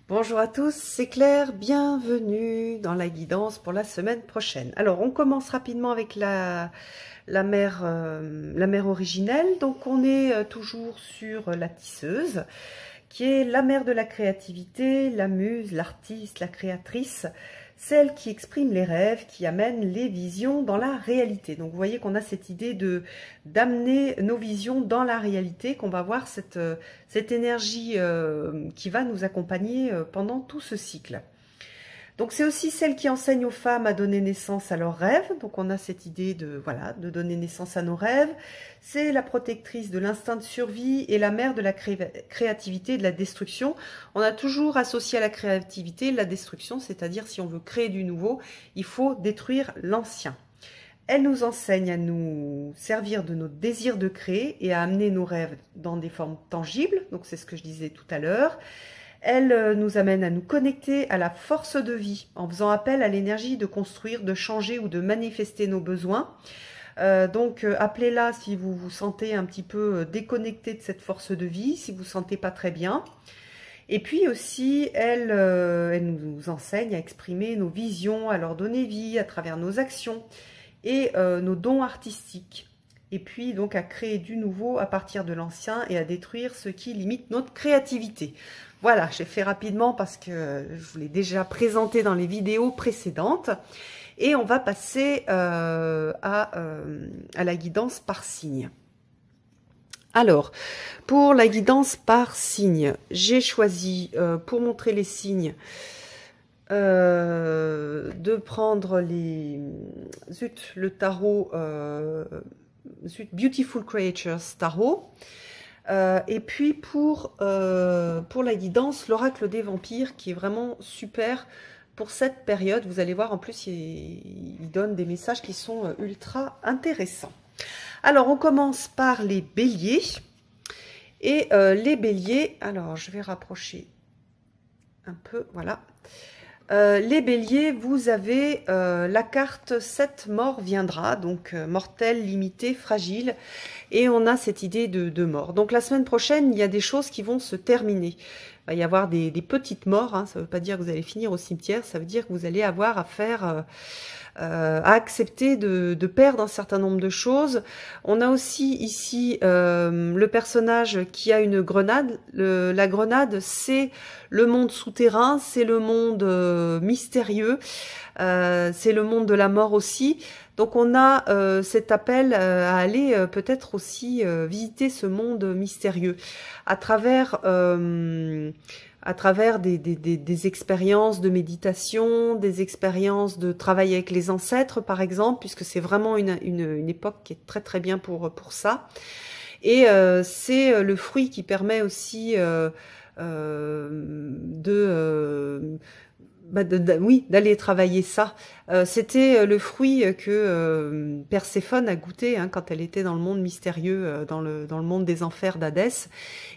Bonjour à tous, c'est Claire, bienvenue dans la guidance pour la semaine prochaine. Alors on commence rapidement avec la mère originelle. Donc on est toujours sur la tisseuse, qui est la mère de la créativité, la muse, l'artiste, la créatrice, celle qui exprime les rêves, qui amène les visions dans la réalité. Donc vous voyez qu'on a cette idée d'amener nos visions dans la réalité, qu'on va voir cette énergie qui va nous accompagner pendant tout ce cycle. Donc c'est aussi celle qui enseigne aux femmes à donner naissance à leurs rêves. Donc on a cette idée de donner naissance à nos rêves. C'est la protectrice de l'instinct de survie et la mère de la créativité et de la destruction. On a toujours associé à la créativité la destruction, c'est-à-dire si on veut créer du nouveau, il faut détruire l'ancien. Elle nous enseigne à nous servir de nos désirs de créer et à amener nos rêves dans des formes tangibles. Donc c'est ce que je disais tout à l'heure. Elle nous amène à nous connecter à la force de vie en faisant appel à l'énergie de construire, de changer ou de manifester nos besoins. Appelez-la si vous vous sentez un petit peu déconnecté de cette force de vie, si vous ne vous sentez pas très bien. Et puis aussi, elle nous enseigne à exprimer nos visions, à leur donner vie à travers nos actions et nos dons artistiques. Et puis donc à créer du nouveau à partir de l'ancien et à détruire ce qui limite notre créativité. Voilà, j'ai fait rapidement parce que je vous l'ai déjà présenté dans les vidéos précédentes. Et on va passer à la guidance par signe. Alors, pour la guidance par signe, j'ai choisi, pour montrer les signes, de prendre le tarot... Beautiful Creatures Tarot. Et puis pour la guidance, l'oracle des vampires, qui est vraiment super pour cette période. Vous allez voir, en plus, il donne des messages qui sont ultra intéressants. Alors, on commence par les béliers. Et les béliers, alors je vais rapprocher un peu, voilà. Les béliers, vous avez la carte 7 mort viendra, donc mortel, limité, fragile, et on a cette idée de mort. Donc la semaine prochaine, il y a des choses qui vont se terminer. Il va y avoir des petites morts, hein. Ça ne veut pas dire que vous allez finir au cimetière, ça veut dire que vous allez avoir à faire... à accepter de perdre un certain nombre de choses. On a aussi ici le personnage qui a une grenade. La grenade, c'est le monde souterrain, c'est le monde mystérieux, c'est le monde de la mort aussi. Donc on a cet appel à aller peut-être aussi visiter ce monde mystérieux à travers des expériences de méditation, des expériences de travail avec les ancêtres, par exemple, puisque c'est vraiment une époque qui est très très bien pour ça. Et c'est le fruit qui permet aussi d'aller travailler ça. C'était le fruit que Perséphone a goûté quand elle était dans le monde mystérieux, dans le monde des enfers d'Hadès,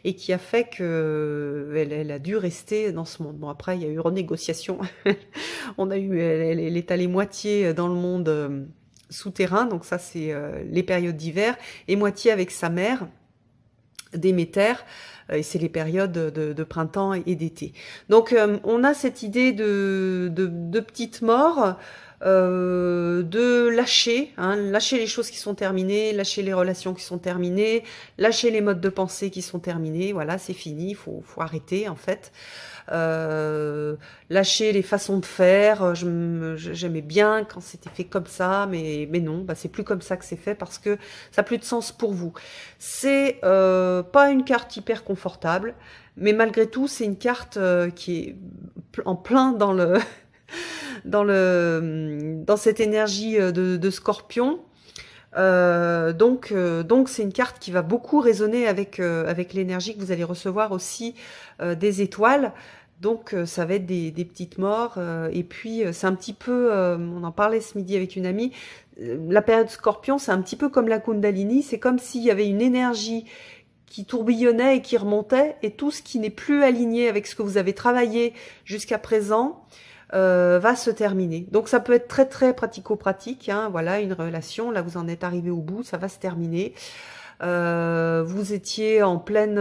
et qui a fait que elle a dû rester dans ce monde. Bon, après, il y a eu renégociation. Elle est allée moitié dans le monde souterrain, donc ça c'est les périodes d'hiver, et moitié avec sa mère, Déméter, et c'est les périodes de printemps et d'été. Donc on a cette idée de petites morts, de lâcher, lâcher les choses qui sont terminées, lâcher les relations qui sont terminées, lâcher les modes de pensée qui sont terminés. Voilà, c'est fini, faut arrêter en fait. Lâcher les façons de faire. J'aimais bien quand c'était fait comme ça, mais non, c'est plus comme ça que c'est fait parce que ça n'a plus de sens pour vous. C'est pas une carte hyper confortable, mais malgré tout, c'est une carte qui est en plein dans cette énergie de Scorpion. Donc c'est une carte qui va beaucoup résonner avec l'énergie que vous allez recevoir aussi des étoiles. Donc ça va être des petites morts, et puis c'est un petit peu, on en parlait ce midi avec une amie, la période Scorpion, c'est un petit peu comme la Kundalini, c'est comme s'il y avait une énergie qui tourbillonnait et qui remontait, et tout ce qui n'est plus aligné avec ce que vous avez travaillé jusqu'à présent va se terminer. Donc ça peut être très très pratico-pratique, voilà, une relation, là vous en êtes arrivé au bout, ça va se terminer. vous étiez en pleine,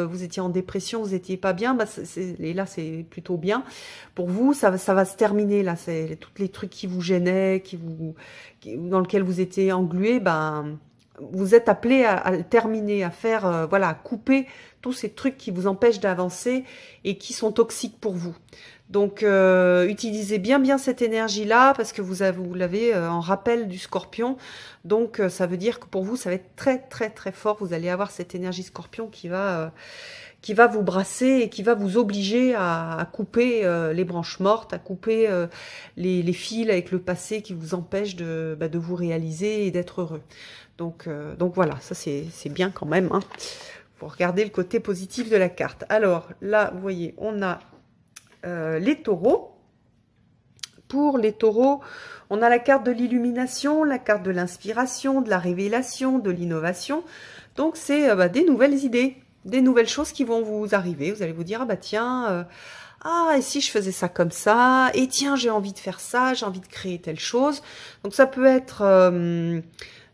vous étiez en dépression, vous étiez pas bien, bah, et là c'est plutôt bien. Pour vous, ça va se terminer là. C'est tous les trucs qui vous gênaient, dans lequel vous étiez englué, ben vous êtes appelé à le terminer, à faire, voilà, à couper tous ces trucs qui vous empêchent d'avancer et qui sont toxiques pour vous. Donc, utilisez bien cette énergie-là parce que vous l'avez en rappel du Scorpion. Donc, ça veut dire que pour vous, ça va être très fort. Vous allez avoir cette énergie Scorpion qui va vous brasser et qui va vous obliger à couper les branches mortes, à couper les fils avec le passé qui vous empêchent de vous réaliser et d'être heureux. Donc voilà, ça c'est bien quand même. Hein. Faut regarder le côté positif de la carte. Alors là, vous voyez, on a les taureaux. Pour les taureaux, on a la carte de l'illumination, la carte de l'inspiration, de la révélation, de l'innovation. Donc c'est des nouvelles idées, des nouvelles choses qui vont vous arriver. Vous allez vous dire, ah bah tiens, et si je faisais ça comme ça, et tiens, j'ai envie de faire ça, j'ai envie de créer telle chose. Donc ça peut être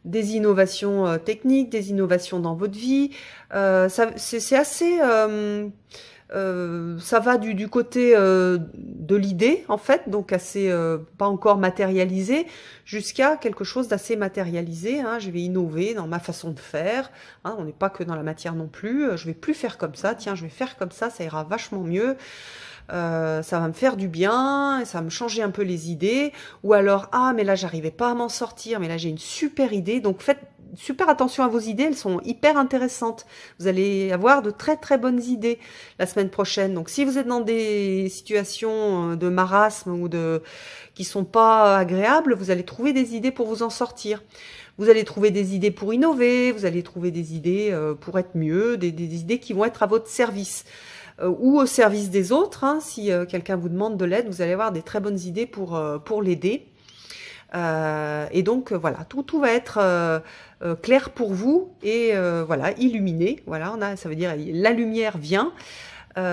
des innovations techniques, des innovations dans votre vie. C'est assez... ça va du côté de l'idée, en fait, donc assez pas encore matérialisé, jusqu'à quelque chose d'assez matérialisé. Hein. Je vais innover dans ma façon de faire. Hein. On n'est pas que dans la matière non plus. Je vais plus faire comme ça. Tiens, je vais faire comme ça ira vachement mieux. Ça va me faire du bien, ça va me changer un peu les idées. Ou alors, mais là, j'arrivais pas à m'en sortir, mais là, j'ai une super idée. Donc, faites super attention à vos idées, elles sont hyper intéressantes. Vous allez avoir de très bonnes idées la semaine prochaine. Donc si vous êtes dans des situations de marasme ou qui sont pas agréables, vous allez trouver des idées pour vous en sortir. Vous allez trouver des idées pour innover, vous allez trouver des idées pour être mieux, des idées qui vont être à votre service. Ou au service des autres. Hein, si quelqu'un vous demande de l'aide, vous allez avoir des très bonnes idées pour l'aider. Et donc voilà, tout va être clair pour vous et voilà, illuminé. Voilà, ça veut dire la lumière vient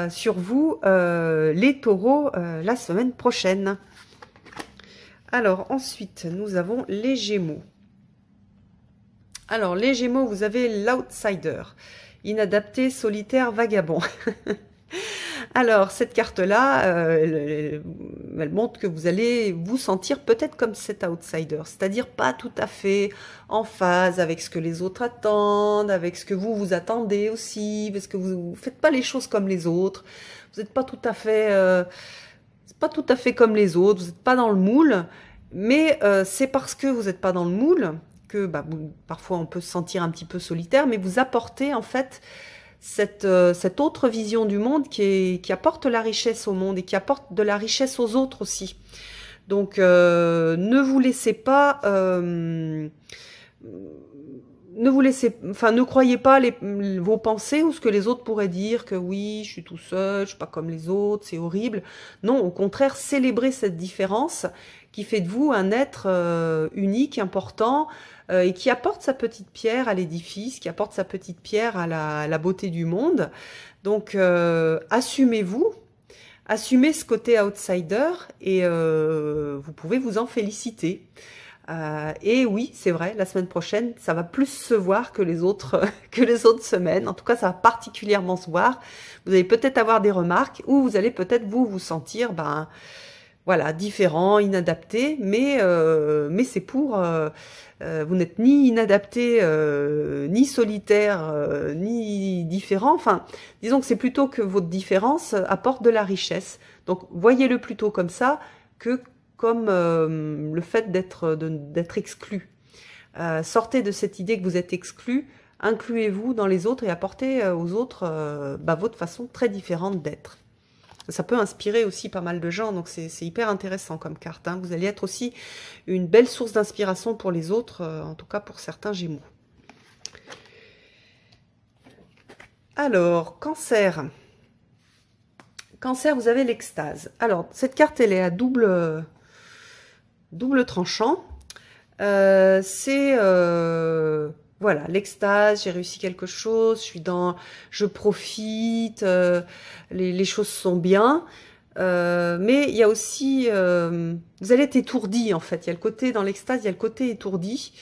sur vous, les taureaux, la semaine prochaine. Alors ensuite, nous avons les Gémeaux. Alors les Gémeaux, vous avez l'outsider, inadapté, solitaire, vagabond. Alors, cette carte-là, elle montre que vous allez vous sentir peut-être comme cet outsider, c'est-à-dire pas tout à fait en phase avec ce que les autres attendent, avec ce que vous attendez aussi, parce que vous ne faites pas les choses comme les autres, vous n'êtes pas tout à fait comme les autres, vous n'êtes pas dans le moule, mais c'est parce que vous n'êtes pas dans le moule que parfois on peut se sentir un petit peu solitaire, mais vous apportez en fait cette autre vision du monde qui apporte la richesse au monde et qui apporte de la richesse aux autres aussi. Donc, ne vous laissez pas... ne croyez pas vos pensées ou ce que les autres pourraient dire, que oui, je suis tout seul, je suis pas comme les autres, c'est horrible. Non, au contraire, célébrez cette différence qui fait de vous un être unique, important, et qui apporte sa petite pierre à l'édifice, qui apporte sa petite pierre à la beauté du monde. Donc, assumez-vous, assumez ce côté outsider, et vous pouvez vous en féliciter. Et oui, c'est vrai, la semaine prochaine, ça va plus se voir que les autres semaines. En tout cas, ça va particulièrement se voir. Vous allez peut-être avoir des remarques, ou vous allez peut-être vous sentir, voilà, différent, inadapté, mais c'est pour... vous n'êtes ni inadapté, ni solitaire, ni différent. Enfin, disons que c'est plutôt que votre différence apporte de la richesse. Donc, voyez-le plutôt comme ça que comme le fait d'être exclu. Sortez de cette idée que vous êtes exclu, incluez-vous dans les autres et apportez aux autres votre façon très différente d'être. Ça peut inspirer aussi pas mal de gens, donc c'est hyper intéressant comme carte. Hein. Vous allez être aussi une belle source d'inspiration pour les autres, en tout cas pour certains Gémeaux. Alors, Cancer. Cancer, vous avez l'extase. Alors, cette carte, elle est à double tranchant. C'est voilà, l'extase, j'ai réussi quelque chose, je profite, les choses sont bien, mais il y a aussi, vous allez être étourdi en fait, il y a le côté, dans l'extase, il y a le côté étourdi,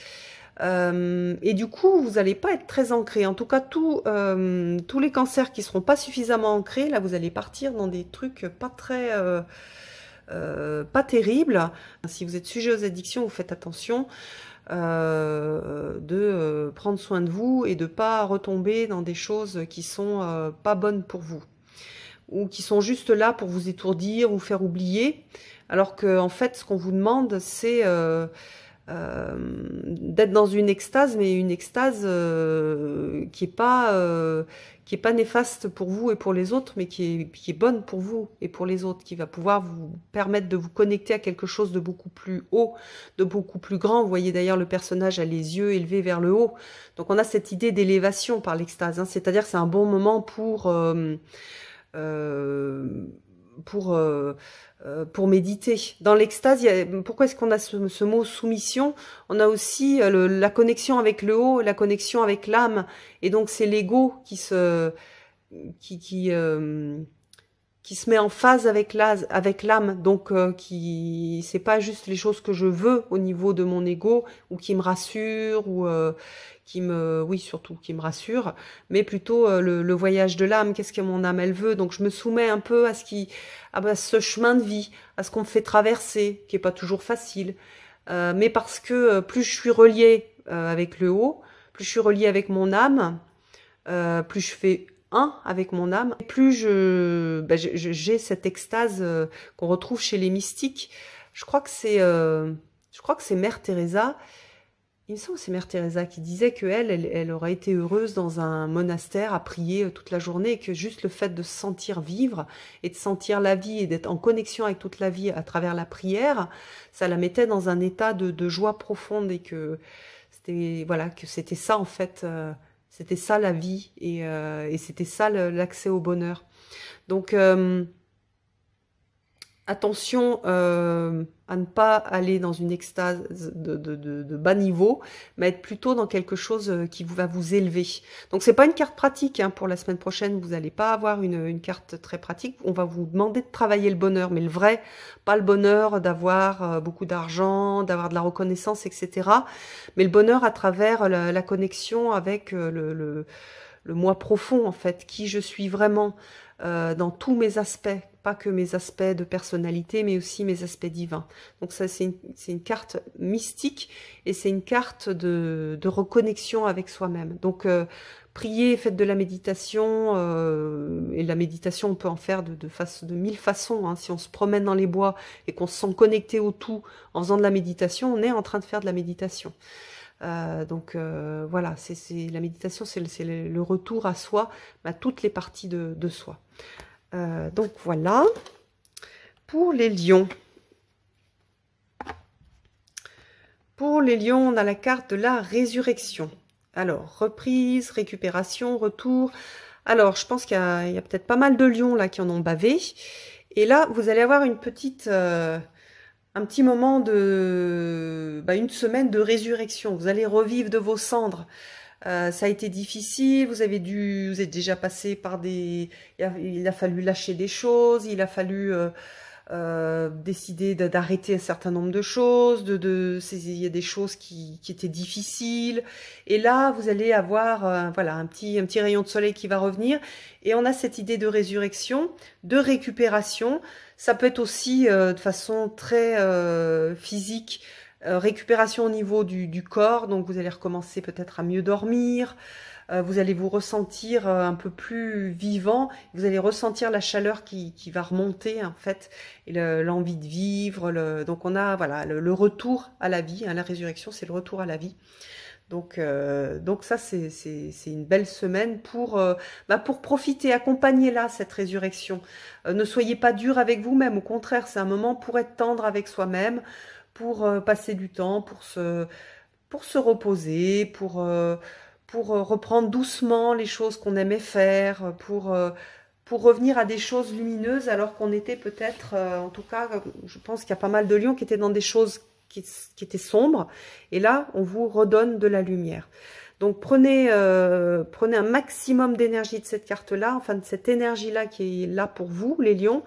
Et du coup, vous n'allez pas être très ancré. En tout cas, tous les cancers qui seront pas suffisamment ancrés, là, vous allez partir dans des trucs pas très... pas terribles. Si vous êtes sujet aux addictions, vous faites attention de prendre soin de vous et de pas retomber dans des choses qui sont pas bonnes pour vous ou qui sont juste là pour vous étourdir ou faire oublier, alors que en fait, ce qu'on vous demande, c'est d'être dans une extase, mais une extase qui est pas néfaste pour vous et pour les autres, mais qui est bonne pour vous et pour les autres, qui va pouvoir vous permettre de vous connecter à quelque chose de beaucoup plus haut, de beaucoup plus grand. Vous voyez d'ailleurs le personnage a les yeux élevés vers le haut, donc on a cette idée d'élévation par l'extase, hein. C'est-à-dire que c'est un bon moment pour méditer. Dans l'extase, pourquoi est-ce qu'on a ce mot soumission? On a aussi la connexion avec le haut, la connexion avec l'âme, et donc c'est l'ego qui se met en phase avec l'âme, donc c'est pas juste les choses que je veux au niveau de mon ego ou qui me rassure ou surtout qui me rassure, mais plutôt le voyage de l'âme. Qu'est-ce que mon âme elle veut? Donc je me soumets un peu à ce chemin de vie, à ce qu'on me fait traverser, qui est pas toujours facile, mais parce que plus je suis reliée avec le haut, plus je suis reliée avec mon âme, plus je fais avec mon âme, plus j'ai cette extase qu'on retrouve chez les mystiques. Je crois que c'est Mère Teresa. Il me semble que c'est Mère Teresa qui disait elle aurait été heureuse dans un monastère à prier toute la journée, et que juste le fait de se sentir vivre et de sentir la vie et d'être en connexion avec toute la vie à travers la prière, ça la mettait dans un état de joie profonde, et que c'était ça en fait. C'était ça la vie, et c'était ça l'accès au bonheur. Donc attention à ne pas aller dans une extase de bas niveau, mais être plutôt dans quelque chose qui va vous élever. Donc c'est pas une carte pratique, hein, pour la semaine prochaine, vous n'allez pas avoir une carte très pratique. On va vous demander de travailler le bonheur, mais le vrai, pas le bonheur d'avoir beaucoup d'argent, d'avoir de la reconnaissance, etc. Mais le bonheur à travers la connexion avec le moi profond, en fait, qui je suis vraiment dans tous mes aspects, pas que mes aspects de personnalité, mais aussi mes aspects divins. Donc ça, c'est une carte mystique, et c'est une carte de reconnexion avec soi-même. Donc priez, faites de la méditation, et la méditation, on peut en faire de mille façons, hein. Si on se promène dans les bois et qu'on se sent connecté au tout en faisant de la méditation, on est en train de faire de la méditation. Voilà, la méditation, c'est le retour à soi, à toutes les parties de soi. Donc voilà, pour les lions. Pour les lions, on a la carte de la résurrection. Alors, reprise, récupération, retour. Alors, je pense qu'il y a peut-être pas mal de lions là qui en ont bavé. Et là, vous allez avoir un petit moment une semaine de résurrection. Vous allez revivre de vos cendres. Ça a été difficile, vous êtes déjà passé par il a fallu lâcher des choses, il a fallu décider d'arrêter un certain nombre de choses, il y a des choses qui étaient difficiles, et là vous allez avoir un petit rayon de soleil qui va revenir, et on a cette idée de résurrection, de récupération. Ça peut être aussi de façon très physique, récupération au niveau du corps, donc vous allez recommencer peut-être à mieux dormir, vous allez vous ressentir un peu plus vivant, vous allez ressentir la chaleur qui va remonter en fait, et l'envie de vivre, donc on a le retour à la vie, hein, la résurrection c'est le retour à la vie. Donc ça c'est une belle semaine pour profiter, accompagner là cette résurrection. Ne soyez pas dur avec vous-même, au contraire c'est un moment pour être tendre avec soi-même, pour passer du temps, pour se reposer, pour reprendre doucement les choses qu'on aimait faire, pour revenir à des choses lumineuses, alors qu'on était peut-être, en tout cas, je pense qu'il y a pas mal de lions qui étaient dans des choses qui étaient sombres, et là, on vous redonne de la lumière. Donc prenez un maximum d'énergie de cette carte-là, enfin de cette énergie-là qui est là pour vous, les lions,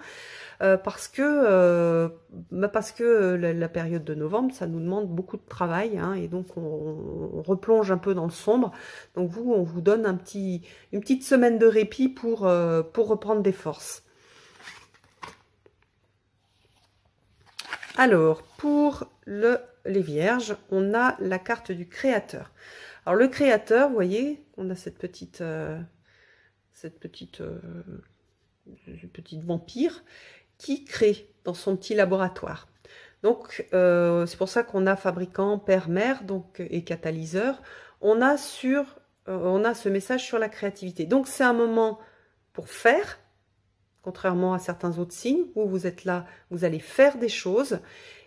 parce que la période de novembre, ça nous demande beaucoup de travail, hein, et donc on replonge un peu dans le sombre. Donc vous, on vous donne une petite semaine de répit pour reprendre des forces. Alors, pour les vierges, on a la carte du créateur. Alors, le créateur, vous voyez, on a cette petite vampire qui crée dans son petit laboratoire. Donc, c'est pour ça qu'on a fabricant, père, mère, donc, et catalyseur. On a ce message sur la créativité. Donc, c'est un moment pour faire, contrairement à certains autres signes, où vous êtes là, vous allez faire des choses,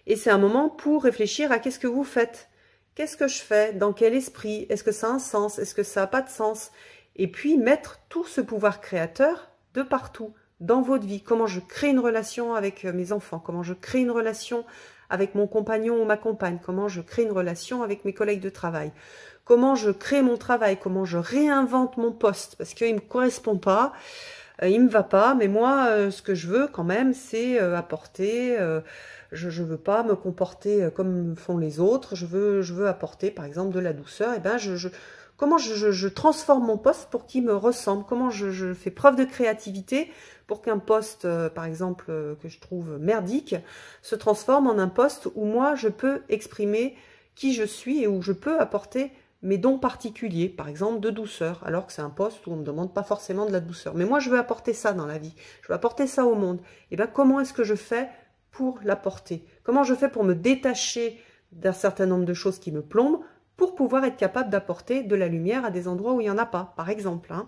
et c'est un moment pour réfléchir à qu'est-ce que vous faites, qu'est-ce que je fais, dans quel esprit, est-ce que ça a un sens, est-ce que ça n'a pas de sens, et puis mettre tout ce pouvoir créateur de partout, dans votre vie, comment je crée une relation avec mes enfants, comment je crée une relation avec mon compagnon ou ma compagne, comment je crée une relation avec mes collègues de travail, comment je crée mon travail, comment je réinvente mon poste, parce qu'il ne me correspond pas, il me va pas, mais moi, ce que je veux quand même, c'est apporter. Je veux pas me comporter comme font les autres. Je veux apporter, par exemple, de la douceur. Et ben, comment je transforme mon poste pour qu'il me ressemble. Comment je fais preuve de créativité pour qu'un poste, par exemple, que je trouve merdique, se transforme en un poste où moi, je peux exprimer qui je suis et où je peux apporter mes dons particuliers, par exemple de douceur, alors que c'est un poste où on ne me demande pas forcément de la douceur. Mais moi, je veux apporter ça dans la vie, je veux apporter ça au monde. Et bien, comment est-ce que je fais pour l'apporter? Comment je fais pour me détacher d'un certain nombre de choses qui me plombent, pour pouvoir être capable d'apporter de la lumière à des endroits où il n'y en a pas, par exemple. Hein.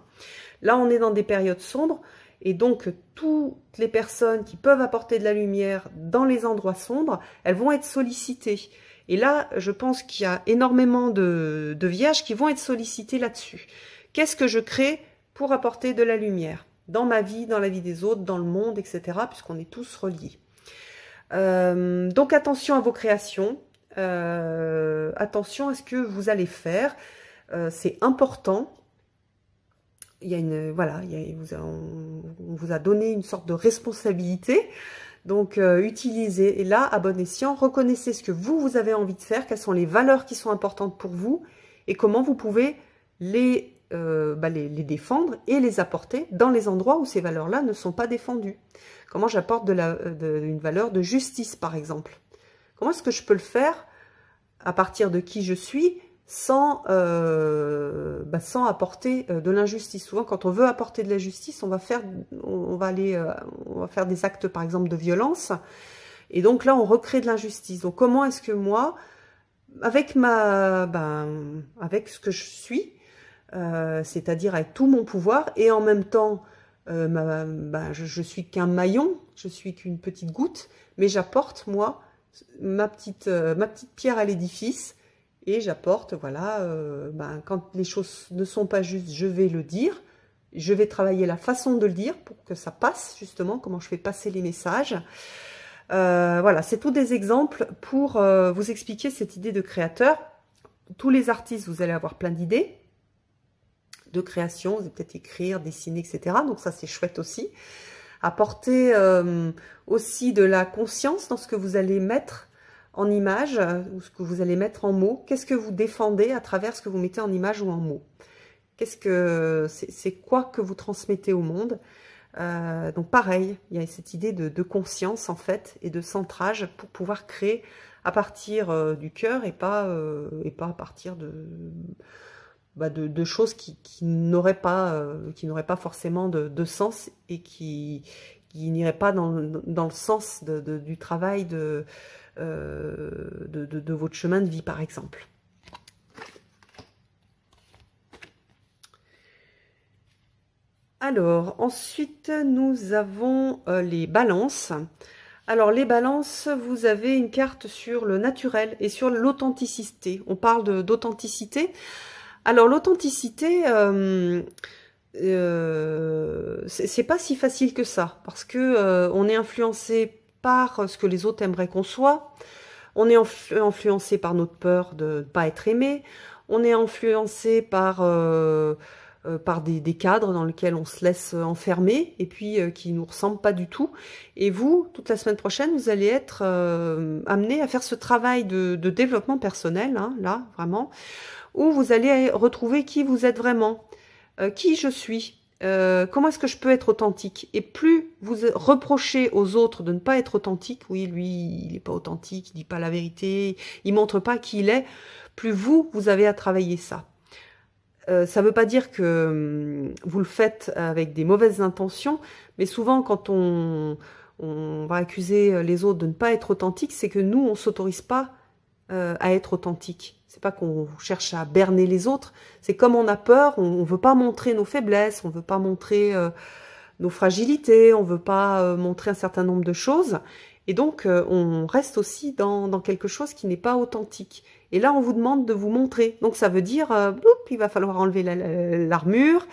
Là, on est dans des périodes sombres, et donc toutes les personnes qui peuvent apporter de la lumière dans les endroits sombres, elles vont être sollicitées. Et là, je pense qu'il y a énormément de vierges qui vont être sollicitées là-dessus. Qu'est-ce que je crée pour apporter de la lumière dans ma vie, dans la vie des autres, dans le monde, etc., puisqu'on est tous reliés. Donc attention à vos créations, attention à ce que vous allez faire, c'est important. Il y a on vous a donné une sorte de responsabilité. Donc, utilisez, et là, à bon escient, reconnaissez ce que vous avez envie de faire, quelles sont les valeurs qui sont importantes pour vous, et comment vous pouvez les défendre et les apporter dans les endroits où ces valeurs-là ne sont pas défendues. Comment j'apporte une valeur de justice, par exemple. Comment est-ce que je peux le faire à partir de qui je suis, sans apporter de l'injustice. Souvent, quand on veut apporter de la justice, on va faire des actes, par exemple, de violence. Et donc là, on recrée de l'injustice. Donc, comment est-ce que moi, avec ce que je suis, c'est-à-dire avec tout mon pouvoir, et en même temps, je suis qu'un maillon, je suis qu'une petite goutte, mais j'apporte, moi, ma petite pierre à l'édifice. Et j'apporte, voilà, quand les choses ne sont pas justes, je vais le dire. Je vais travailler la façon de le dire pour que ça passe, justement, comment je fais passer les messages. Voilà, c'est tous des exemples pour vous expliquer cette idée de créateur. Tous les artistes, vous allez avoir plein d'idées de création. Vous allez peut-être écrire, dessiner, etc. Donc ça, c'est chouette aussi. Apporter aussi de la conscience dans ce que vous allez mettre en image, ou ce que vous allez mettre en mots. Qu'est-ce que vous défendez à travers ce que vous mettez en image ou en mots? C'est quoi que vous transmettez au monde? Donc pareil, il y a cette idée de conscience en fait, et de centrage pour pouvoir créer à partir du cœur et pas à partir de choses qui n'auraient pas forcément de sens et qui n'iraient pas dans le sens du travail de votre chemin de vie, par exemple. Alors, ensuite, nous avons les balances. Alors, les balances, vous avez une carte sur le naturel et sur l'authenticité. On parle d'authenticité. Alors, l'authenticité, c'est pas si facile que ça, parce que on est influencé par ce que les autres aimeraient qu'on soit, on est influencé par notre peur de ne pas être aimé, On est influencé par des cadres dans lesquels on se laisse enfermer et puis qui nous ressemblent pas du tout. Et vous, toute la semaine prochaine, vous allez être amené à faire ce travail de développement personnel, hein, là, vraiment, où vous allez retrouver qui vous êtes vraiment, qui je suis. Comment est-ce que je peux être authentique? Et plus vous reprochez aux autres de ne pas être authentique, oui, lui, il n'est pas authentique, il dit pas la vérité, il montre pas qui il est, plus vous avez à travailler ça. Ça ne veut pas dire que vous le faites avec des mauvaises intentions, mais souvent quand on va accuser les autres de ne pas être authentiques, c'est que nous, on ne s'autorise pas à être authentique. C'est pas qu'on cherche à berner les autres, c'est comme on a peur, on veut pas montrer nos faiblesses, on veut pas montrer nos fragilités, on veut pas montrer un certain nombre de choses, et donc on reste aussi dans quelque chose qui n'est pas authentique. Et là, on vous demande de vous montrer. Donc ça veut dire, il va falloir enlever l'armure,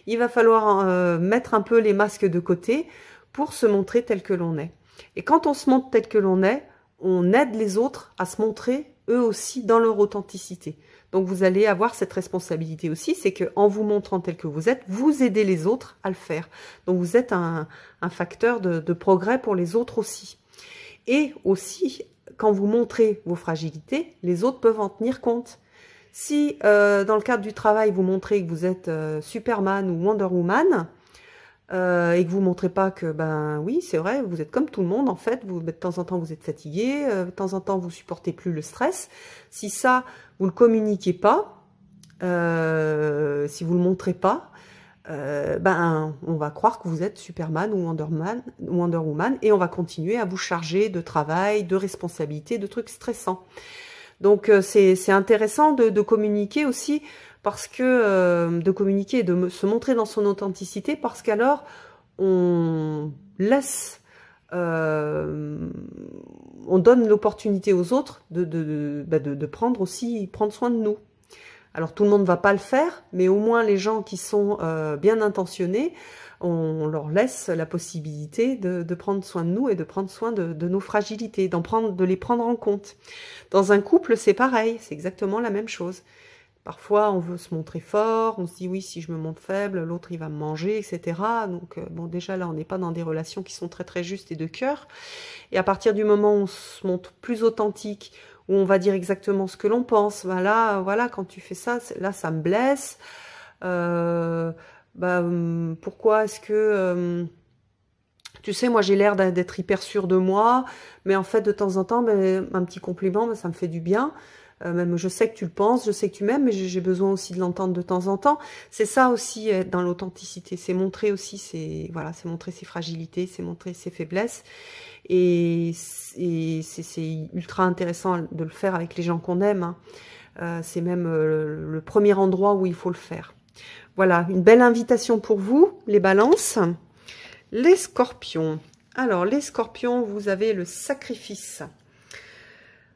il va falloir mettre un peu les masques de côté pour se montrer tel que l'on est. Et quand on se montre tel que l'on est, on aide les autres à se montrer eux aussi dans leur authenticité. Donc vous allez avoir cette responsabilité aussi, c'est qu'en vous montrant tel que vous êtes, vous aidez les autres à le faire. Donc vous êtes un facteur de progrès pour les autres aussi. Et aussi, quand vous montrez vos fragilités, les autres peuvent en tenir compte. Si dans le cadre du travail, vous montrez que vous êtes Superman ou Wonder Woman, et que vous montrez pas que, ben oui, c'est vrai, vous êtes comme tout le monde, en fait, de temps en temps, vous êtes fatigué, de temps en temps, vous supportez plus le stress. Si ça, vous le communiquez pas, si vous le montrez pas, ben, on va croire que vous êtes Superman ou Wonder Woman, et on va continuer à vous charger de travail, de responsabilités, de trucs stressants. Donc, c'est intéressant de communiquer aussi, parce que de communiquer et de se montrer dans son authenticité, parce qu'alors on laisse, on donne l'opportunité aux autres de prendre soin de nous. Alors tout le monde ne va pas le faire, mais au moins les gens qui sont bien intentionnés, on leur laisse la possibilité de prendre soin de nous et de prendre soin de nos fragilités, de les prendre en compte. Dans un couple, c'est pareil, c'est exactement la même chose. Parfois, on veut se montrer fort, on se dit oui, si je me montre faible, l'autre il va me manger, etc. Donc bon, déjà là, on n'est pas dans des relations qui sont très très justes et de cœur. Et à partir du moment où on se montre plus authentique, où on va dire exactement ce que l'on pense, ben là, voilà, quand tu fais ça, là, ça me blesse. Pourquoi est-ce que... tu sais, moi j'ai l'air d'être hyper sûre de moi, mais en fait, de temps en temps, un petit compliment, ça me fait du bien. Même je sais que tu le penses, je sais que tu m'aimes, mais j'ai besoin aussi de l'entendre de temps en temps. C'est ça aussi, être dans l'authenticité, c'est montrer aussi c'est montrer ses fragilités, c'est montrer ses faiblesses. Et c'est ultra intéressant de le faire avec les gens qu'on aime, hein. C'est même le premier endroit où il faut le faire. Voilà, une belle invitation pour vous, les balances. Les scorpions. Alors, les scorpions, vous avez le sacrifice.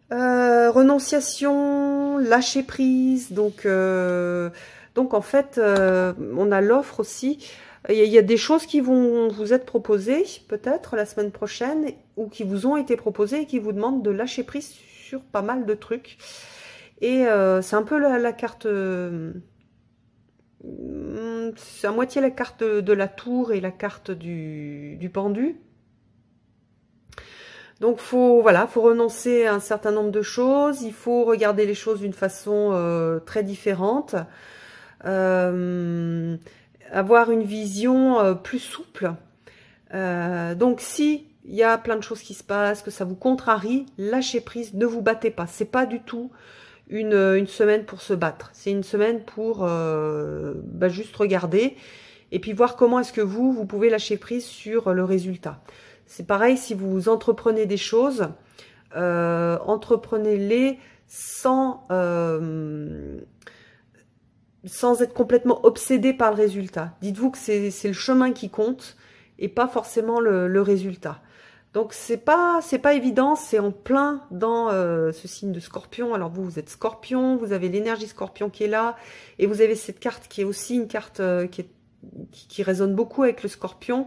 Renonciation, lâcher prise, donc en fait, on a l'offre aussi. Il y a des choses qui vont vous être proposées, peut-être la semaine prochaine, ou qui vous ont été proposées et qui vous demandent de lâcher prise sur pas mal de trucs. Et c'est un peu la carte... c'est à moitié la carte de la tour et la carte du pendu. Donc faut renoncer à un certain nombre de choses, il faut regarder les choses d'une façon très différente, avoir une vision plus souple. Donc si il y a plein de choses qui se passent, que ça vous contrarie, lâchez prise, ne vous battez pas. C'est pas du tout une semaine pour se battre, c'est une semaine pour juste regarder et puis voir comment est-ce que vous pouvez lâcher prise sur le résultat. C'est pareil, si vous entreprenez des choses, entreprenez-les sans être complètement obsédé par le résultat. Dites-vous que c'est le chemin qui compte et pas forcément le résultat. Donc c'est pas évident, c'est en plein dans ce signe de Scorpion. Alors vous êtes Scorpion, vous avez l'énergie Scorpion qui est là et vous avez cette carte qui est aussi une carte qui résonne beaucoup avec le Scorpion.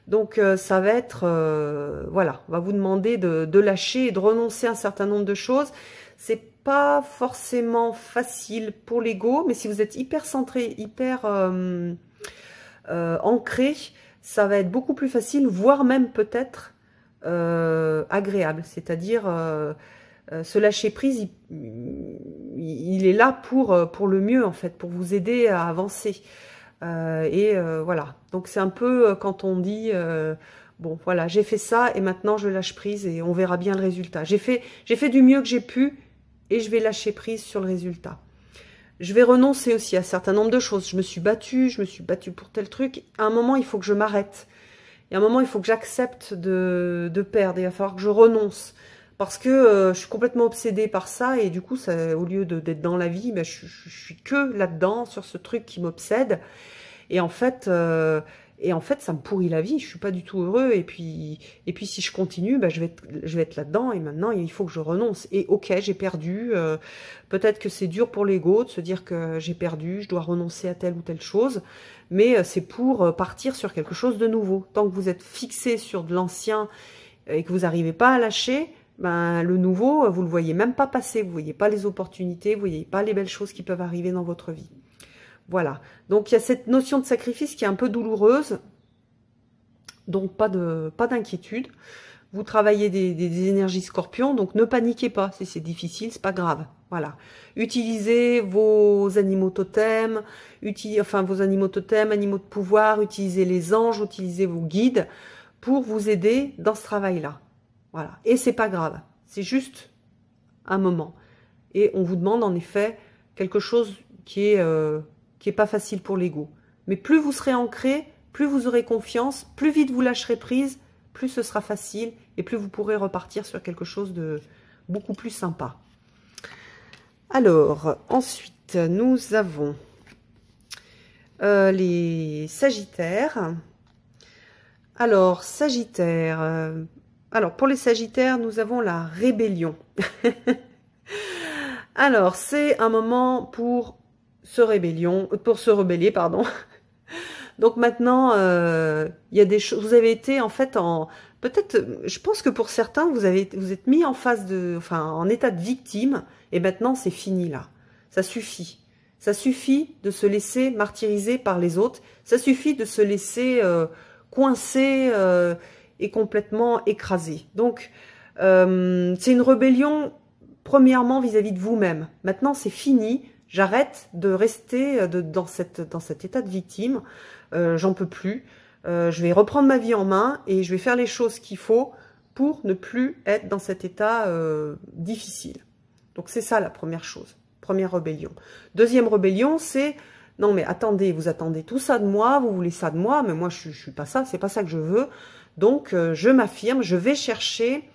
Donc ça va être, on va vous demander de lâcher et de renoncer à un certain nombre de choses. C'est pas forcément facile pour l'ego, mais si vous êtes hyper centré, hyper ancré, ça va être beaucoup plus facile, voire même peut-être agréable. C'est-à-dire ce lâcher prise, il est là pour le mieux en fait, pour vous aider à avancer. Voilà. Donc c'est un peu quand on dit bon voilà, j'ai fait ça et maintenant je lâche prise et on verra bien le résultat. J'ai fait du mieux que j'ai pu et je vais lâcher prise sur le résultat. Je vais renoncer aussi à un certain nombre de choses. Je me suis battue pour tel truc. À un moment, il faut que je m'arrête. Et à un moment, il faut que j'accepte de perdre. Il va falloir que je renonce. Parce que je suis complètement obsédée par ça. Et du coup, ça, au lieu d'être dans la vie, ben, je suis que là-dedans, sur ce truc qui m'obsède. Et en fait, ça me pourrit la vie. Je suis pas du tout heureux. Et puis si je continue, ben, je vais être là-dedans. Et maintenant, il faut que je renonce. Et ok, j'ai perdu. Peut-être que c'est dur pour l'ego de se dire que j'ai perdu, je dois renoncer à telle ou telle chose. Mais c'est pour partir sur quelque chose de nouveau. Tant que vous êtes fixé sur de l'ancien et que vous n'arrivez pas à lâcher, ben, le nouveau, vous le voyez même pas passer. Vous voyez pas les opportunités, vous voyez pas les belles choses qui peuvent arriver dans votre vie. Voilà, donc il y a cette notion de sacrifice qui est un peu douloureuse, donc pas d'inquiétude. Vous travaillez des énergies scorpions, donc ne paniquez pas, si c'est difficile, c'est pas grave. Voilà, utilisez vos animaux totems, vos animaux totems, animaux de pouvoir, utilisez les anges, utilisez vos guides pour vous aider dans ce travail-là. Voilà, et c'est pas grave, c'est juste un moment. Et on vous demande en effet quelque chose qui est pas facile pour l'ego. Mais plus vous serez ancré, plus vous aurez confiance, plus vite vous lâcherez prise, plus ce sera facile et plus vous pourrez repartir sur quelque chose de beaucoup plus sympa. Alors, ensuite, nous avons les Sagittaires. Alors, Sagittaire. Alors, pour les Sagittaires, nous avons la rébellion. Alors, c'est un moment pour se rebeller, pardon. Donc maintenant, il y a des choses. Vous avez été en fait peut-être. Je pense que pour certains, vous êtes mis en en état de victime. Et maintenant, c'est fini là. Ça suffit. Ça suffit de se laisser martyriser par les autres. Ça suffit de se laisser coincer et complètement écraser. Donc, c'est une rébellion. Premièrement, vis-à-vis de vous-même. Maintenant, c'est fini. J'arrête de rester dans cet état de victime. J'en peux plus. Je vais reprendre ma vie en main et je vais faire les choses qu'il faut pour ne plus être dans cet état difficile. Donc, c'est ça la première chose. Première rébellion. Deuxième rébellion, c'est non mais attendez, vous attendez tout ça de moi, vous voulez ça de moi, mais moi je suis pas ça, c'est pas ça que je veux. Donc, je m'affirme, je vais chercher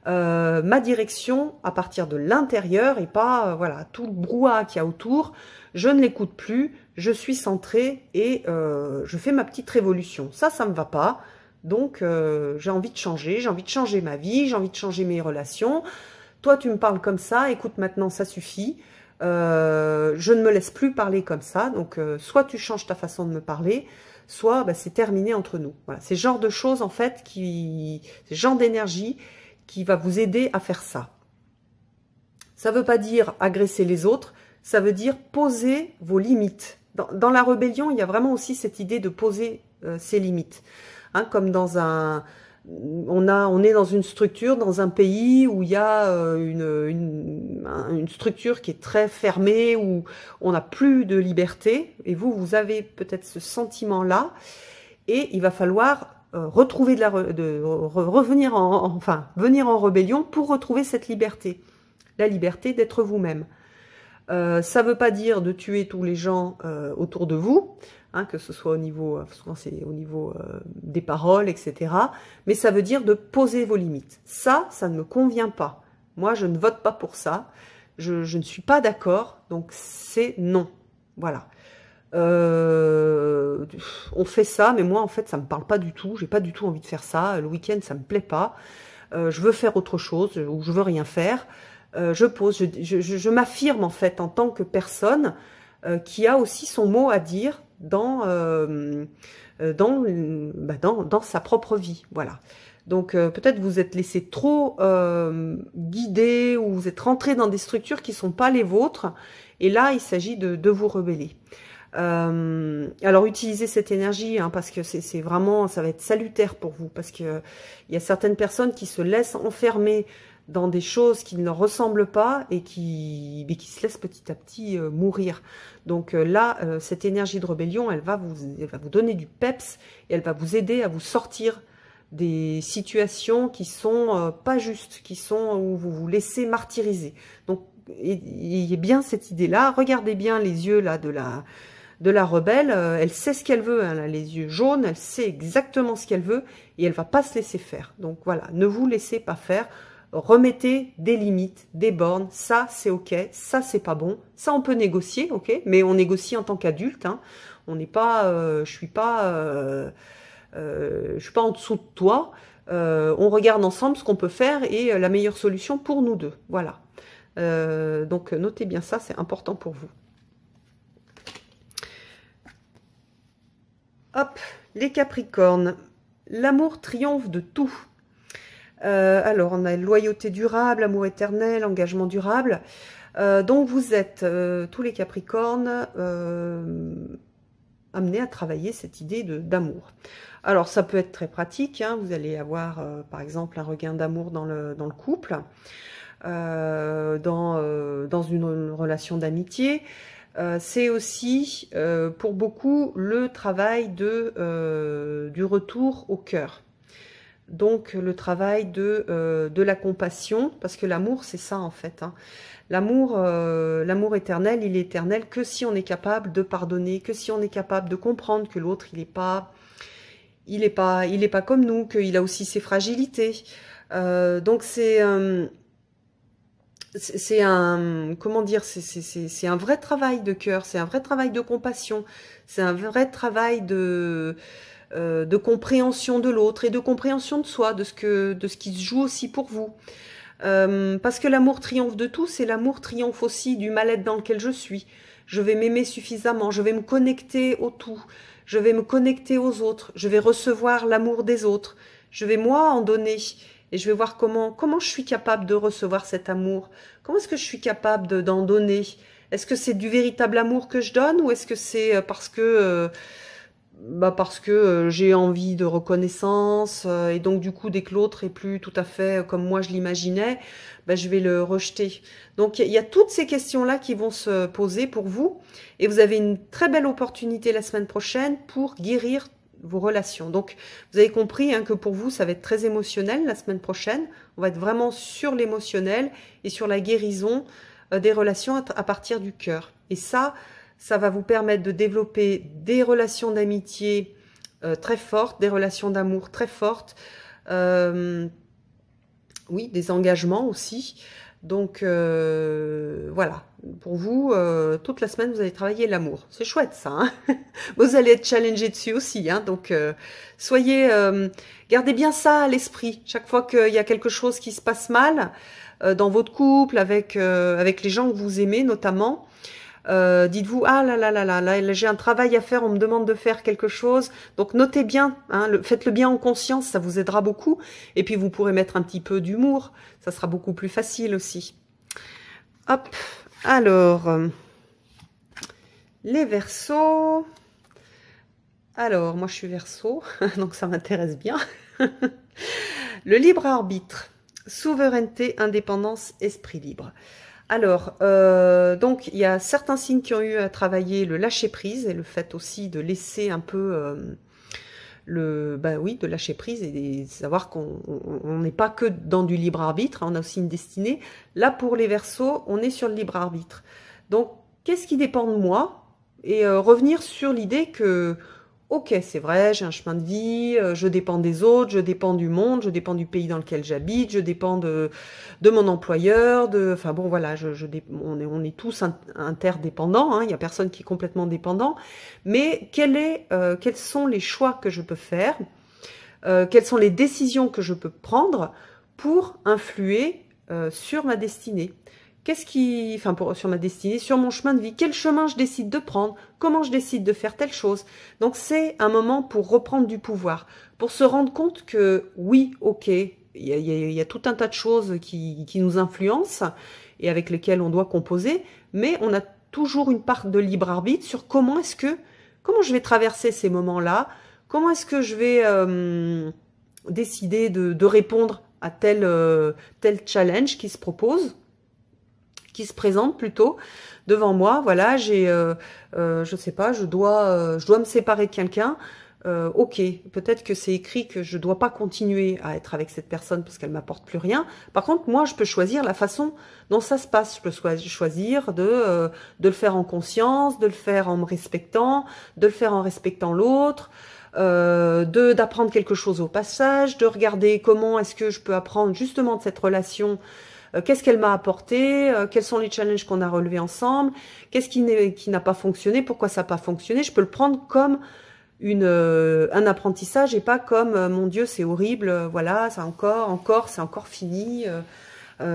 ma direction à partir de l'intérieur et pas voilà tout le brouhaha qu'il y a autour. Je ne l'écoute plus, je suis centrée et je fais ma petite révolution. Ça me va pas. Donc j'ai envie de changer ma vie, j'ai envie de changer mes relations. Toi tu me parles comme ça, écoute maintenant ça suffit. Je ne me laisse plus parler comme ça. Donc soit tu changes ta façon de me parler, soit bah, c'est terminé entre nous. Voilà, c'est ce genre de choses en fait c'est ce genre d'énergie qui va vous aider à faire ça. Ça ne veut pas dire agresser les autres, ça veut dire poser vos limites. Dans la rébellion, il y a vraiment aussi cette idée de poser ses limites. Hein, comme dans on est dans une structure, dans un pays où il y a une structure qui est très fermée, où on n'a plus de liberté, et vous avez peut-être ce sentiment-là, et il va falloir retrouver venir en rébellion pour retrouver cette liberté, la liberté d'être vous-même. Ça ne veut pas dire de tuer tous les gens autour de vous, hein, que ce soit au niveau, souvent c'est au niveau des paroles, etc. Mais ça veut dire de poser vos limites. Ça ne me convient pas. Moi, je ne vote pas pour ça. Je ne suis pas d'accord, donc c'est non. Voilà. On fait ça, mais moi en fait ça me parle pas du tout, j'ai pas du tout envie de faire ça, le week-end ça me plaît pas, je veux faire autre chose, ou je veux rien faire, je m'affirme en fait en tant que personne qui a aussi son mot à dire dans sa propre vie, voilà. Donc peut-être vous êtes laissé trop guider ou vous êtes rentré dans des structures qui sont pas les vôtres. Et là, il s'agit de vous rebeller. Alors utilisez cette énergie hein, parce que c'est vraiment, ça va être salutaire pour vous. Parce que il y a certaines personnes qui se laissent enfermer dans des choses qui ne leur ressemblent pas et qui se laissent petit à petit mourir. Donc là, cette énergie de rébellion, elle va vous donner du peps et elle va vous aider à vous sortir des situations qui sont pas justes, qui sont où vous vous laissez martyriser. Donc, ayez bien cette idée-là. Regardez bien les yeux là de la rebelle. Elle sait ce qu'elle veut. Elle a les yeux jaunes. Elle sait exactement ce qu'elle veut et elle va pas se laisser faire. Donc voilà, ne vous laissez pas faire. Remettez des limites, des bornes. Ça, c'est ok. Ça, c'est pas bon. Ça, on peut négocier, ok. Mais on négocie en tant qu'adulte. Hein. On n'est pas. Je suis pas en dessous de toi. On regarde ensemble ce qu'on peut faire et la meilleure solution pour nous deux. Voilà. Donc notez bien ça, c'est important pour vous. Hop, les Capricornes. L'amour triomphe de tout. Alors, on a loyauté durable, amour éternel, engagement durable. Donc, vous êtes, tous les Capricornes, amenés à travailler cette idée d'amour. Alors, ça peut être très pratique. Hein, vous allez avoir, par exemple, un regain d'amour dans le couple, dans une relation d'amitié. C'est aussi, pour beaucoup, le travail du retour au cœur. Donc, le travail de la compassion, parce que l'amour, c'est ça, en fait. Hein. L'amour éternel, il est éternel que si on est capable de pardonner, que si on est capable de comprendre que l'autre, il est pas comme nous, qu'il a aussi ses fragilités. Donc, c'est comment dire, c'est un vrai travail de cœur, c'est un vrai travail de compassion, c'est un vrai travail de compréhension de l'autre et de compréhension de soi, de ce qui se joue aussi pour vous. Parce que l'amour triomphe de tout, c'est l'amour triomphe aussi du mal-être dans lequel je suis. Je vais m'aimer suffisamment, je vais me connecter au tout, je vais me connecter aux autres, je vais recevoir l'amour des autres, je vais moi en donner. Et je vais voir comment je suis capable de recevoir cet amour. Comment est-ce que je suis capable d'en donner? Est-ce que c'est du véritable amour que je donne ou est-ce que c'est parce que j'ai envie de reconnaissance et donc du coup dès que l'autre est plus tout à fait comme moi je l'imaginais, je vais le rejeter. Donc il y a toutes ces questions-là qui vont se poser pour vous et vous avez une très belle opportunité la semaine prochaine pour guérir vos relations. Donc, vous avez compris hein, que pour vous, ça va être très émotionnel la semaine prochaine. On va être vraiment sur l'émotionnel et sur la guérison des relations à partir du cœur. Et ça va vous permettre de développer des relations d'amitié très fortes, des relations d'amour très fortes, oui, des engagements aussi. Donc, voilà. Pour vous, toute la semaine, vous allez travailler l'amour. C'est chouette, ça. Hein. Vous allez être challengé dessus aussi. Hein. Donc, gardez bien ça à l'esprit. Chaque fois qu'il y a quelque chose qui se passe mal, dans votre couple, avec les gens que vous aimez notamment, dites-vous, ah là, j'ai un travail à faire, on me demande de faire quelque chose. Donc, notez bien, hein, faites-le bien en conscience, ça vous aidera beaucoup. Et puis, vous pourrez mettre un petit peu d'humour. Ça sera beaucoup plus facile aussi. Hop. Alors, les Verseaux. Alors, moi je suis Verseau, donc ça m'intéresse bien. Le libre arbitre, souveraineté, indépendance, esprit libre. Alors, donc il y a certains signes qui ont eu à travailler le lâcher prise et le fait aussi de laisser un peu de lâcher prise et de savoir qu'on n'est pas que dans du libre arbitre, on a aussi une destinée. Là, pour les Verseaux, on est sur le libre arbitre. Donc, qu'est-ce qui dépend de moi? Et revenir sur l'idée que, ok, c'est vrai, j'ai un chemin de vie, je dépends des autres, je dépends du monde, je dépends du pays dans lequel j'habite, je dépends de mon employeur, enfin bon, voilà, on est tous interdépendants, hein, il n'y a personne qui est complètement dépendant, mais quels sont les choix que je peux faire, quelles sont les décisions que je peux prendre pour influer sur ma destinée? qu'est-ce qui, enfin sur ma destinée, sur mon chemin de vie, quel chemin je décide de prendre, comment je décide de faire telle chose. Donc c'est un moment pour reprendre du pouvoir, pour se rendre compte que oui, ok, il y a tout un tas de choses qui nous influencent et avec lesquelles on doit composer, mais on a toujours une part de libre arbitre sur comment je vais traverser ces moments-là, comment est-ce que je vais décider de répondre à tel challenge qui se propose, qui se présente plutôt devant moi. Voilà, je sais pas, je dois me séparer de quelqu'un. Ok, peut-être que c'est écrit que je dois pas continuer à être avec cette personne parce qu'elle m'apporte plus rien. Par contre, moi, je peux choisir la façon dont ça se passe. Je peux choisir de le faire en conscience, de le faire en me respectant, de le faire en respectant l'autre, d'apprendre quelque chose au passage, de regarder comment est-ce que je peux apprendre justement de cette relation. Qu'est-ce qu'elle m'a apporté, quels sont les challenges qu'on a relevés ensemble, qu'est-ce qui n'a pas fonctionné, pourquoi ça n'a pas fonctionné. Je peux le prendre comme un apprentissage et pas comme mon Dieu c'est horrible, voilà, c'est c'est encore fini,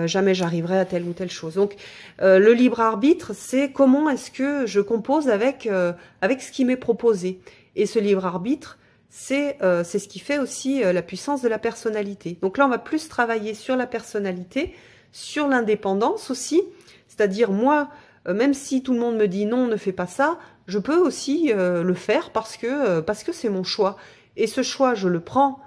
jamais j'arriverai à telle ou telle chose. Donc le libre arbitre, c'est comment est-ce que je compose avec ce qui m'est proposé. Et ce libre arbitre, c'est ce qui fait aussi la puissance de la personnalité. Donc là on va plus travailler sur la personnalité, sur l'indépendance aussi, c'est-à-dire moi, même si tout le monde me dit non, ne fais pas ça, je peux aussi le faire parce que c'est mon choix. Et ce choix, je le prends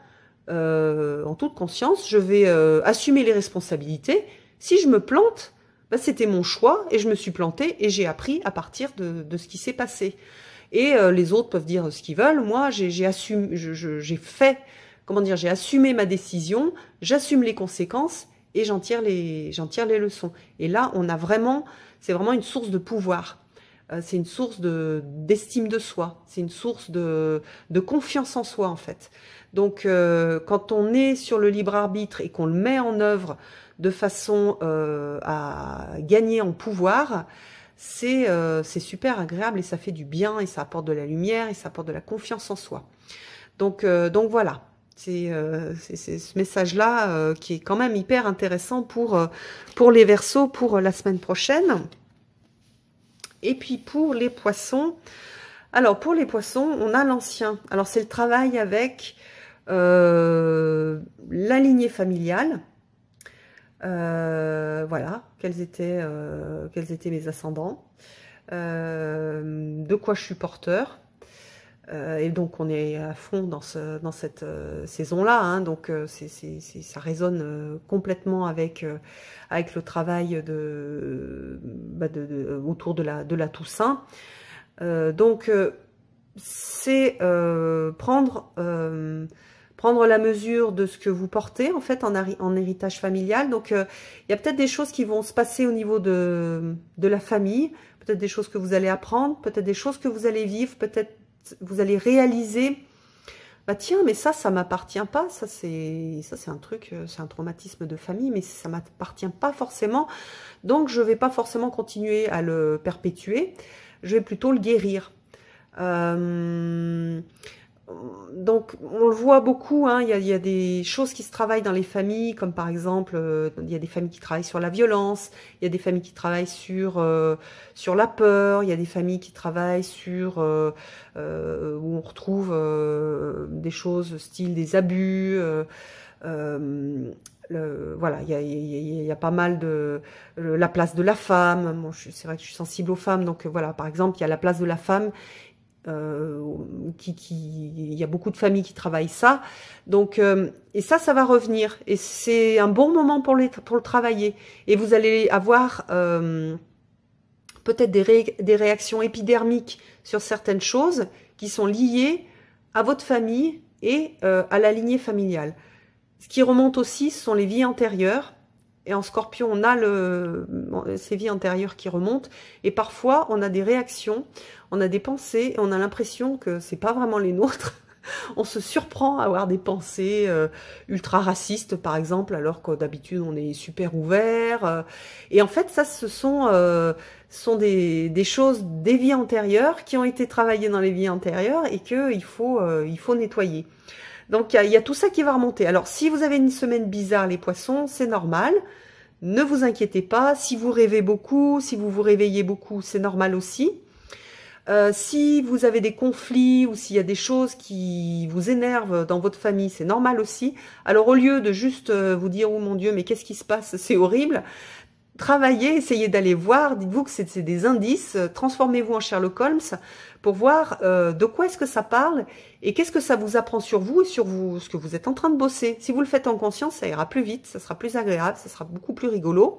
en toute conscience, je vais assumer les responsabilités. Si je me plante, bah, c'était mon choix et je me suis plantée et j'ai appris à partir de ce qui s'est passé. Et les autres peuvent dire ce qu'ils veulent. Moi, j'ai assumé ma décision, j'assume les conséquences et j'en tire les leçons. Et là, c'est vraiment une source de pouvoir. C'est une source d'estime de soi. C'est une source de confiance en soi, en fait. Donc, quand on est sur le libre arbitre et qu'on le met en œuvre de façon à gagner en pouvoir, c'est super agréable et ça fait du bien et ça apporte de la lumière et ça apporte de la confiance en soi. Donc voilà. C'est ce message-là qui est quand même hyper intéressant pour les Verseaux pour la semaine prochaine. Et puis pour les Poissons, alors pour les Poissons, on a l'Ancien. Alors c'est le travail avec la lignée familiale. Voilà, quels étaient mes ascendants, de quoi je suis porteur. Et donc on est à fond dans cette saison-là, hein, donc ça résonne complètement avec le travail autour de la Toussaint. Donc c'est prendre la mesure de ce que vous portez en fait en héritage familial. Donc il y a peut-être des choses qui vont se passer au niveau de la famille, peut-être des choses que vous allez apprendre, peut-être des choses que vous allez vivre, peut-être vous allez réaliser, bah tiens, mais ça m'appartient pas, ça c'est un truc, c'est un traumatisme de famille, mais ça m'appartient pas forcément, donc je vais pas forcément continuer à le perpétuer, je vais plutôt le guérir. Donc on le voit beaucoup, hein, il y a des choses qui se travaillent dans les familles, comme par exemple, il y a des familles qui travaillent sur la violence, il y a des familles qui travaillent sur la peur, il y a des familles qui travaillent sur où on retrouve des choses style des abus, voilà, il y a pas mal de la place de la femme. Bon, c'est vrai que je suis sensible aux femmes, donc voilà, par exemple, il y a la place de la femme. Il y a beaucoup de familles qui travaillent ça, donc et ça va revenir et c'est un bon moment pour le travailler et vous allez avoir peut-être des réactions épidermiques sur certaines choses qui sont liées à votre famille et à la lignée familiale. Ce qui remonte aussi, ce sont les vies antérieures. Et en Scorpion, on a ces vies antérieures qui remontent. Et parfois, on a des réactions, on a des pensées, et on a l'impression que c'est pas vraiment les nôtres. On se surprend à avoir des pensées ultra racistes, par exemple, alors que d'habitude, on est super ouvert. Et en fait, ça, ce sont des choses, des vies antérieures qui ont été travaillées dans les vies antérieures et qu'il faut nettoyer. Donc, il y a tout ça qui va remonter. Alors, si vous avez une semaine bizarre, les Poissons, c'est normal. Ne vous inquiétez pas, si vous rêvez beaucoup, si vous vous réveillez beaucoup, c'est normal aussi. Si vous avez des conflits ou s'il y a des choses qui vous énervent dans votre famille, c'est normal aussi. Alors au lieu de juste vous dire « Oh mon Dieu, mais qu'est-ce qui se passe? C'est horrible », travaillez, essayez d'aller voir, dites-vous que c'est des indices, transformez-vous en Sherlock Holmes pour voir de quoi est-ce que ça parle et qu'est-ce que ça vous apprend sur vous et sur vous, ce que vous êtes en train de bosser. Si vous le faites en conscience, ça ira plus vite, ça sera plus agréable, ça sera beaucoup plus rigolo.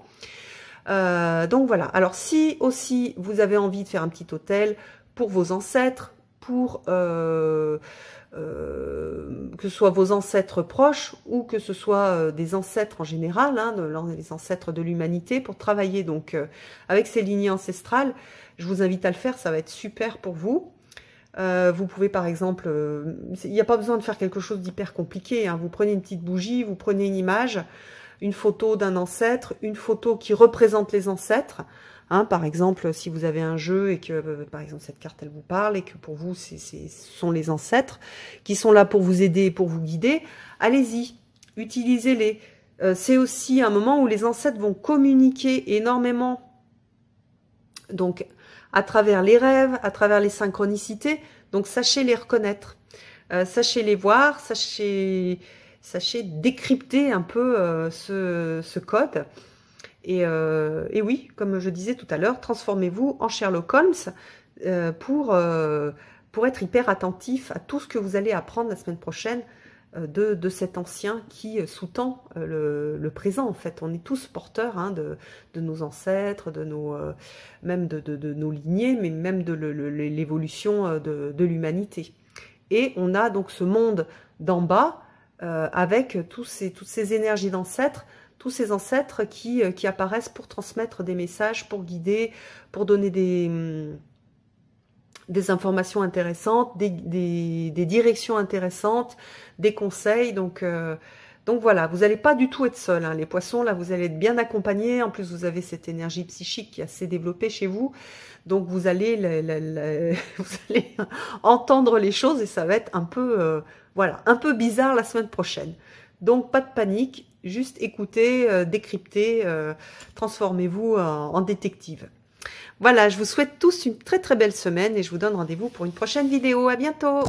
Donc voilà, alors si aussi vous avez envie de faire un petit hôtel pour vos ancêtres, pour que ce soit vos ancêtres proches ou que ce soit des ancêtres en général, hein, les ancêtres de l'humanité, pour travailler donc avec ces lignées ancestrales, je vous invite à le faire, ça va être super pour vous. Vous pouvez par exemple, il n'y a pas besoin de faire quelque chose d'hyper compliqué, hein, vous prenez une petite bougie, vous prenez une image, une photo d'un ancêtre, une photo qui représente les ancêtres. Hein, par exemple, si vous avez un jeu et que, par exemple, cette carte, elle vous parle et que pour vous, ce sont les ancêtres qui sont là pour vous aider et pour vous guider, allez-y, utilisez-les. C'est aussi un moment où les ancêtres vont communiquer énormément, donc à travers les rêves, à travers les synchronicités. Donc, sachez les reconnaître, sachez les voir, sachez décrypter un peu ce code. Et oui, comme je disais tout à l'heure, transformez-vous en Sherlock Holmes pour être hyper attentif à tout ce que vous allez apprendre la semaine prochaine de cet ancien qui sous-tend le présent. En fait, on est tous porteurs hein, de nos ancêtres, même de nos lignées, mais même de l'évolution de l'humanité. Et on a donc ce monde d'en bas avec toutes ces énergies d'ancêtres, tous ces ancêtres qui apparaissent pour transmettre des messages, pour guider, pour donner des informations intéressantes, des directions intéressantes, des conseils. Donc voilà, vous n'allez pas du tout être seul. Hein. Les poissons, là, vous allez être bien accompagnés. En plus, vous avez cette énergie psychique qui est assez développée chez vous. Donc vous allez, vous allez entendre les choses et ça va être un peu, voilà, un peu bizarre la semaine prochaine. Donc pas de panique, juste écoutez, décryptez, transformez-vous en détective. Voilà, je vous souhaite tous une très très belle semaine et je vous donne rendez-vous pour une prochaine vidéo. À bientôt!